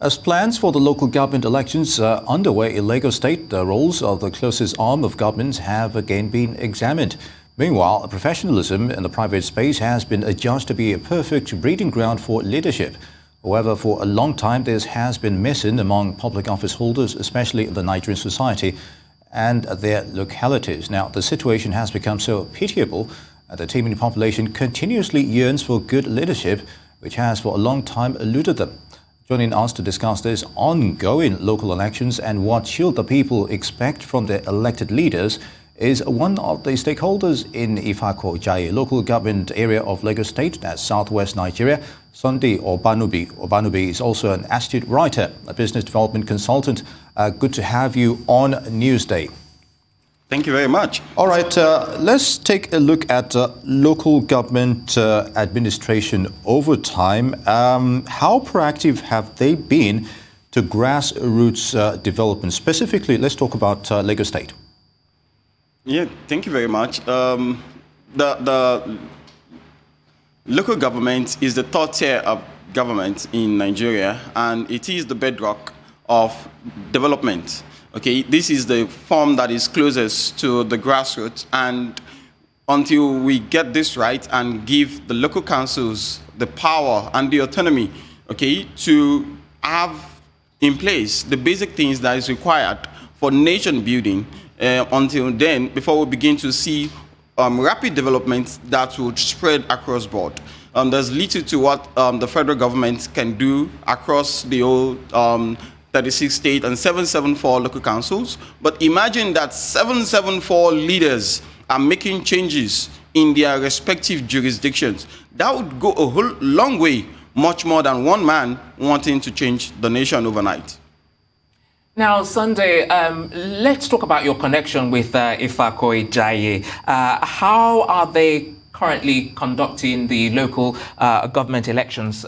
As plans for the local government elections are underway in Lagos State, the roles of the closest arm of government have again been examined. Meanwhile, professionalism in the private space has been adjudged to be a perfect breeding ground for leadership. However, for a long time, this has been missing among public office holders, especially in the Nigerian society and their localities. Now, the situation has become so pitiable that the teeming population continuously yearns for good leadership, which has for a long time eluded them. Joining us to discuss this ongoing local elections and what should the people expect from their elected leaders is one of the stakeholders in Ifako-Jaye local government area of Lagos State, that's southwest Nigeria, Sunday Obanubi. Obanubi is also an astute writer, a business development consultant. Good to have you on Newsday. Thank you very much. All right, let's take a look at local government administration over time. How proactive have they been to grassroots development? Specifically, let's talk about Lagos State. Yeah, thank you very much. The local government is the third tier of government in Nigeria, and it is the bedrock of development. Okay, this is the form that is closest to the grassroots, and until we get this right and give the local councils the power and the autonomy, okay, to have in place the basic things that is required for nation building, until then, before we begin to see rapid development that would spread across board. There's little to what the federal government can do across the whole 36 state and 774 local councils. But imagine that 774 leaders are making changes in their respective jurisdictions. That would go a whole long way, much more than one man wanting to change the nation overnight. Now, Sunday, let's talk about your connection with Ifako-Jaye. How are they currently conducting the local government elections?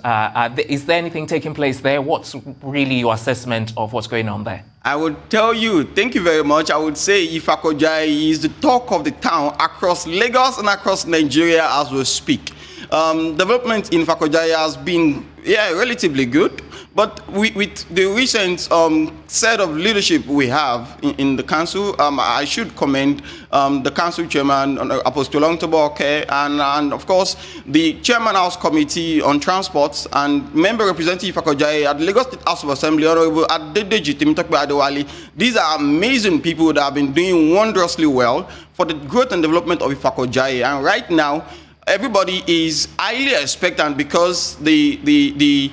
Is there anything taking place there? What's really your assessment of what's going on there? I would tell you, thank you very much. I would say Ifako-Jaye is the talk of the town across Lagos and across Nigeria as we speak. Development in Ifako-Jaye has been relatively good. But with the recent set of leadership we have in the council, I should commend the council chairman, Apostle Ontoboke, and of course the chairman House Committee on Transport and member representative Ifako-Jaye at Lagos State House of Assembly, Honorable Adedeji Temitope Adewale. These are amazing people that have been doing wondrously well for the growth and development of Ifako-Jaye. And right now, everybody is highly expectant because the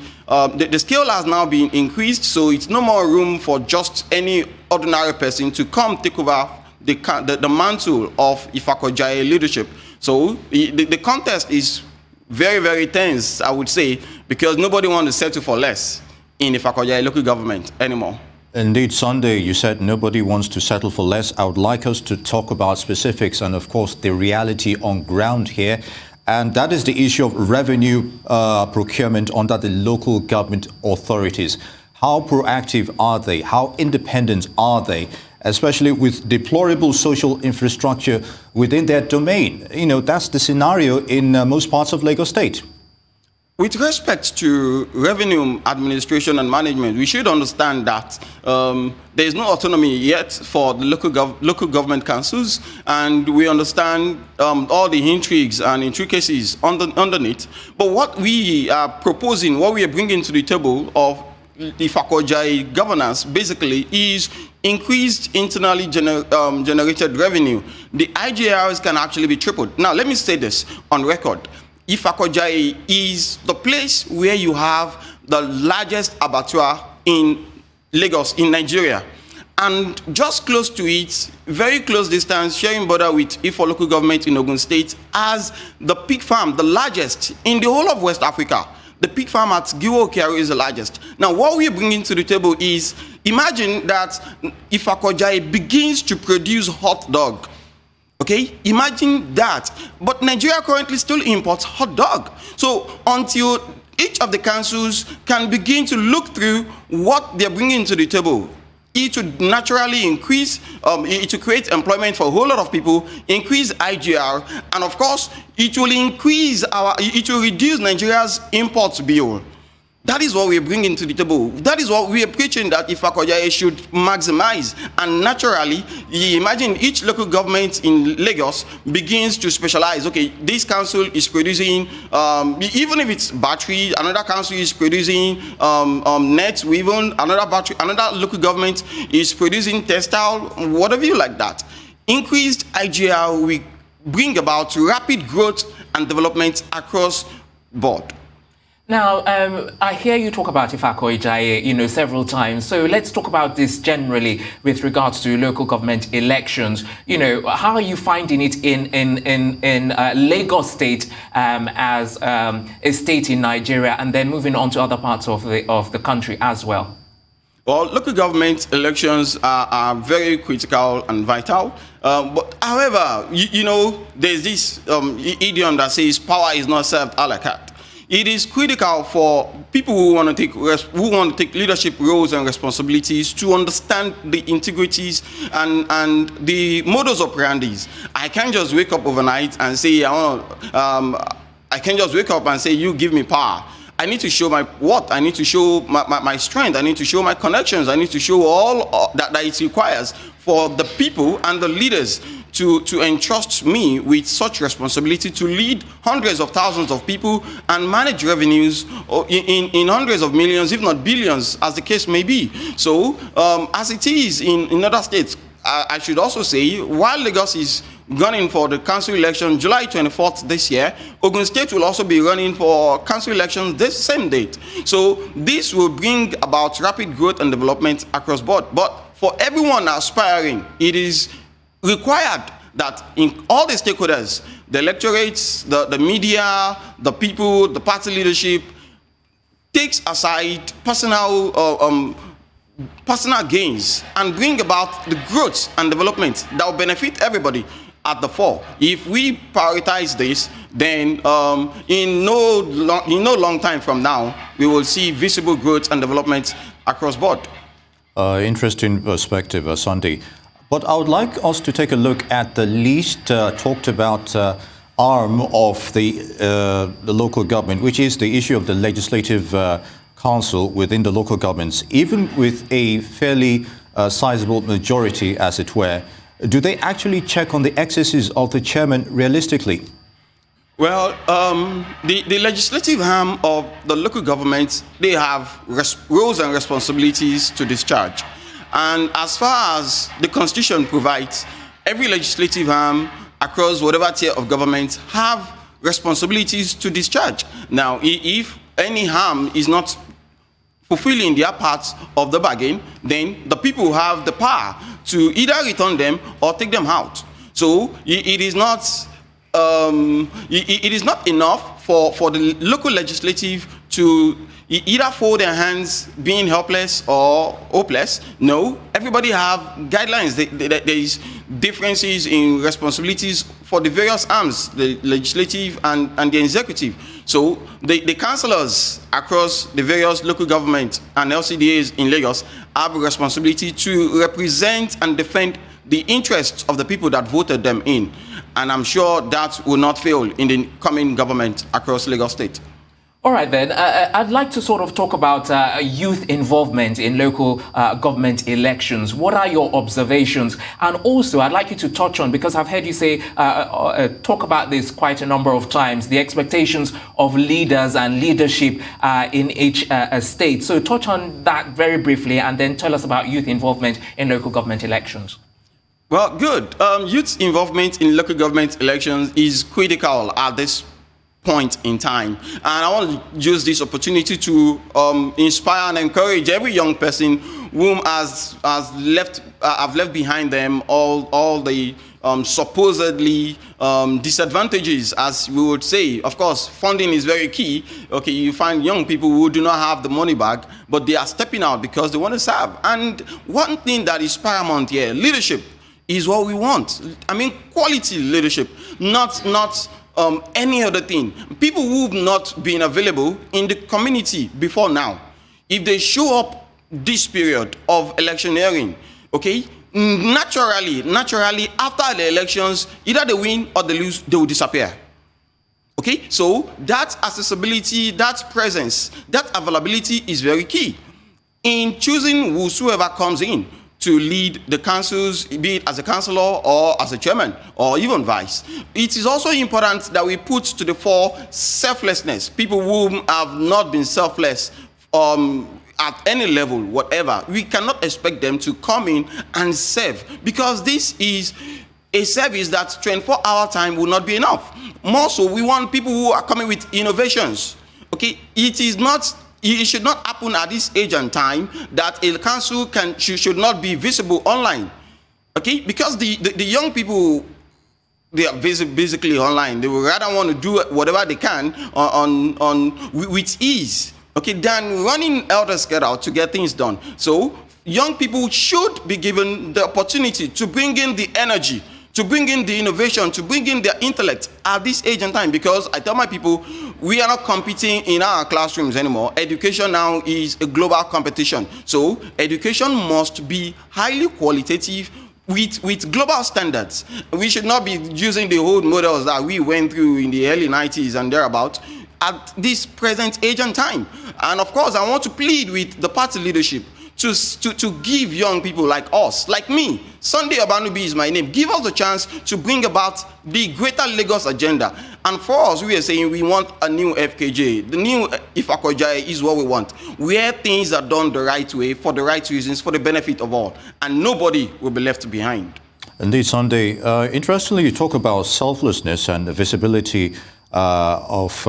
scale has now been increased, so it's no more room for just any ordinary person to come take over the mantle of Ifako-Jaye leadership. So the contest is very, very tense, I would say, because nobody wants to settle for less in Ifako-Jaye local government anymore. Indeed, Sunday, you said nobody wants to settle for less. I would like us to talk about specifics and, of course, the reality on ground here. And that is the issue of revenue procurement under the local government authorities. How proactive are they? How independent are they? Especially with deplorable social infrastructure within their domain. You know, that's the scenario in most parts of Lagos State. With respect to revenue administration and management, we should understand that there is no autonomy yet for the local government councils, and we understand all the intrigues and intricacies underneath. But what we are proposing, what we are bringing to the table of the Ifako-Jaye governance, basically, is increased internally generated revenue. The IGRs can actually be tripled. Now, let me say this on record. Ifako-Jaye is the place where you have the largest abattoir in Lagos, in Nigeria. And just close to it, very close distance, sharing border with Ifo local government in Ogun State, as the pig farm, the largest in the whole of West Africa. The pig farm at Giwo-Kiaru is the largest. Now, what we are bringing to the table is, imagine that Ifako-Jaye begins to produce hot dog. Okay, imagine that. But Nigeria currently still imports hot dog. So until each of the councils can begin to look through what they're bringing to the table, it would naturally increase, it will create employment for a whole lot of people, increase IGR, and of course, it will reduce Nigeria's imports bill. That is what we are bringing to the table. That is what we are preaching, that Ifakojaye should maximize. And naturally, you imagine each local government in Lagos begins to specialize. Okay, this council is producing, even if it's battery, another council is producing nets, even another local government is producing textile, whatever you like that. Increased IGR will bring about rapid growth and development across board. Now, I hear you talk about Ifako Ijaye, several times. So let's talk about this generally with regards to local government elections. How are you finding it in Lagos State as a state in Nigeria, and then moving on to other parts of the country as well? Well, local government elections are very critical and vital. But however, there's this idiom that says power is not served a la carte. It is critical for people who want to take leadership roles and responsibilities to understand the integrities and the modus operandi. I can't just wake up overnight and say I can't just wake up and say you give me power. I need to show my what? I need to show my strength. I need to show my connections. I need to show all that it requires for the people and the leaders to entrust me with such responsibility to lead hundreds of thousands of people and manage revenues in hundreds of millions, if not billions, as the case may be. So, as it is in other states, I should also say, while Lagos is running for the council election July 24th this year, Ogun State will also be running for council elections this same date. So this will bring about rapid growth and development across board. But for everyone aspiring, it is required that in all the stakeholders, the electorates, the media, the people, the party leadership, takes aside personal gains and bring about the growth and development that will benefit everybody at the fore. If we prioritize this, then in no long time from now, we will see visible growth and development across board. Interesting perspective, Sunday. But I would like us to take a look at the least talked about arm of the local government, which is the issue of the legislative council within the local governments. Even with a fairly sizable majority, as it were, do they actually check on the excesses of the chairman realistically? Well, the legislative arm of the local government, they have roles and responsibilities to discharge. And as far as the Constitution provides, every legislative arm across whatever tier of government have responsibilities to discharge. Now, if any arm is not fulfilling their parts of the bargain, then the people have the power to either return them or take them out. So it is not enough for the local legislative to either fold their hands being helpless or hopeless. No, everybody have guidelines. There is differences in responsibilities for the various arms, the legislative and the executive. So the councillors across the various local government and LCDAs in Lagos have a responsibility to represent and defend the interests of the people that voted them in. And I'm sure that will not fail in the coming government across Lagos State. All right, then. I'd like to sort of talk about youth involvement in local government elections. What are your observations? And also, I'd like you to touch on, because I've heard you say, talk about this quite a number of times, the expectations of leaders and leadership in each state. So touch on that very briefly and then tell us about youth involvement in local government elections. Well, good. Youth involvement in local government elections is critical at this point in time, and I want to use this opportunity to inspire and encourage every young person whom have left behind them all the supposedly disadvantages, as we would say. Of course, funding is very key. Okay, you find young people who do not have the money bag, but they are stepping out because they want to serve. And one thing that is paramount here, leadership is what we want. I mean, quality leadership, not any other thing. People who've not been available in the community before now, if they show up this period of electioneering, okay, naturally, after the elections, either they win or they lose, they will disappear. Okay, so that accessibility, that presence, that availability is very key in choosing whosoever comes in to lead the councils, be it as a councillor or as a chairman or even vice. It is also important that we put to the fore selflessness. People who have not been selfless at any level, whatever, we cannot expect them to come in and serve, because this is a service that 24-hour time will not be enough. More so, we want people who are coming with innovations. Okay, it should not happen at this age and time that a council should not be visible online. Okay, because the young people, they are basically online. They would rather want to do whatever they can with ease. Okay, than running helter-skelter to get things done. So young people should be given the opportunity to bring in the energy, to bring in the innovation, to bring in their intellect at this age and time. Because I tell my people, we are not competing in our classrooms anymore. Education now is a global competition. So education must be highly qualitative with global standards. We should not be using the old models that we went through in the early 90s and thereabout at this present age and time. And of course, I want to plead with the party leadership to give young people like us, like me, Sunday Obanubi is my name, give us a chance to bring about the greater Lagos agenda. And for us, we are saying we want a new FKJ. The new Ifakojaye is what we want, where things are done the right way, for the right reasons, for the benefit of all, and nobody will be left behind. Indeed, Sunday. Interestingly, you talk about selflessness and the visibility of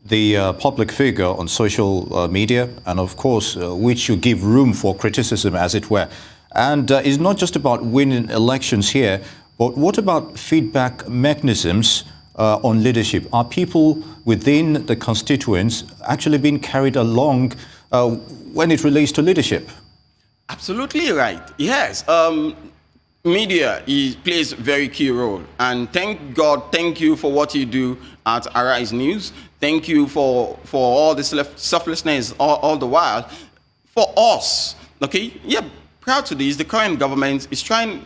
the public figure on social media, and of course, which you give room for criticism, as it were. And it's not just about winning elections here, but what about feedback mechanisms on leadership? Are people within the constituents actually being carried along when it relates to leadership? Absolutely right. Yes. Media plays a very key role. And thank God, thank you for what you do at Arise News. Thank you for all this selflessness all the while. For us, okay, yeah, proud to this, the current government is trying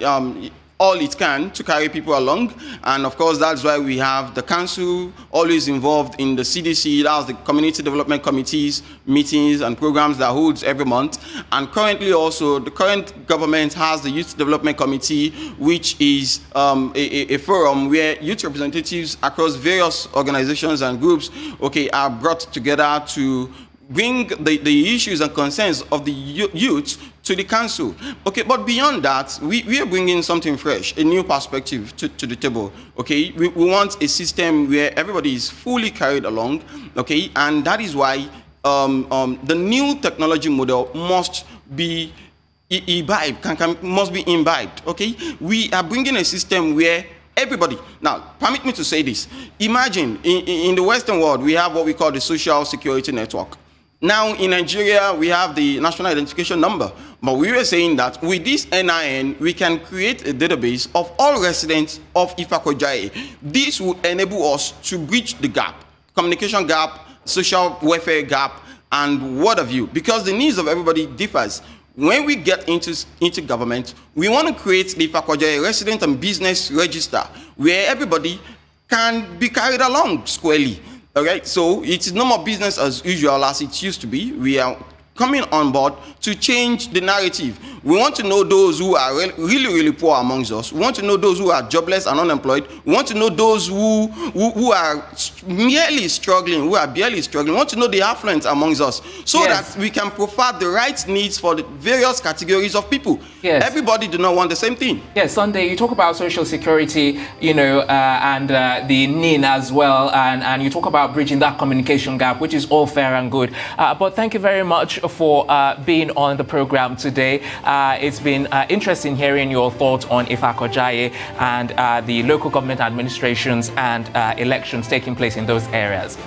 all it can to carry people along. And of course, that's why we have the council always involved in the CDC, that's the Community Development Committees, meetings and programs that holds every month. And currently also, the current government has the Youth Development Committee, which is a forum where youth representatives across various organizations and groups, okay, are brought together to bring the issues and concerns of the youth to the council. Okay, but beyond that, we are bringing something fresh, a new perspective to the table. Okay, we want a system where everybody is fully carried along. Okay, and that is why the new technology model must be imbibed. Okay, we are bringing a system where everybody, now permit me to say this, imagine in the Western world we have what we call the social security network. Now in Nigeria we have the national identification number, but we were saying that with this NIN we can create a database of all residents of Ifakojaye. This will enable us to bridge the gap, communication gap, social welfare gap, and what have you, because the needs of everybody differs. When we get into government, we want to create the Ifakojaye resident and business register where everybody can be carried along squarely. All right, so it's no more business as usual as it used to be. We are coming on board to change the narrative. We want to know those who are really poor amongst us. We want to know those who are jobless and unemployed. We want to know those who are merely struggling, who are barely struggling. We want to know the affluent amongst us, so that we can provide the right needs for the various categories of people. Yes. Everybody do not want the same thing. Yes, Sunday, you talk about social security, you know, and the NIN as well, and you talk about bridging that communication gap, which is all fair and good. But thank you very much for being on the program today. It's been interesting hearing your thoughts on Ifakojaye and the local government administrations and elections taking place in those areas.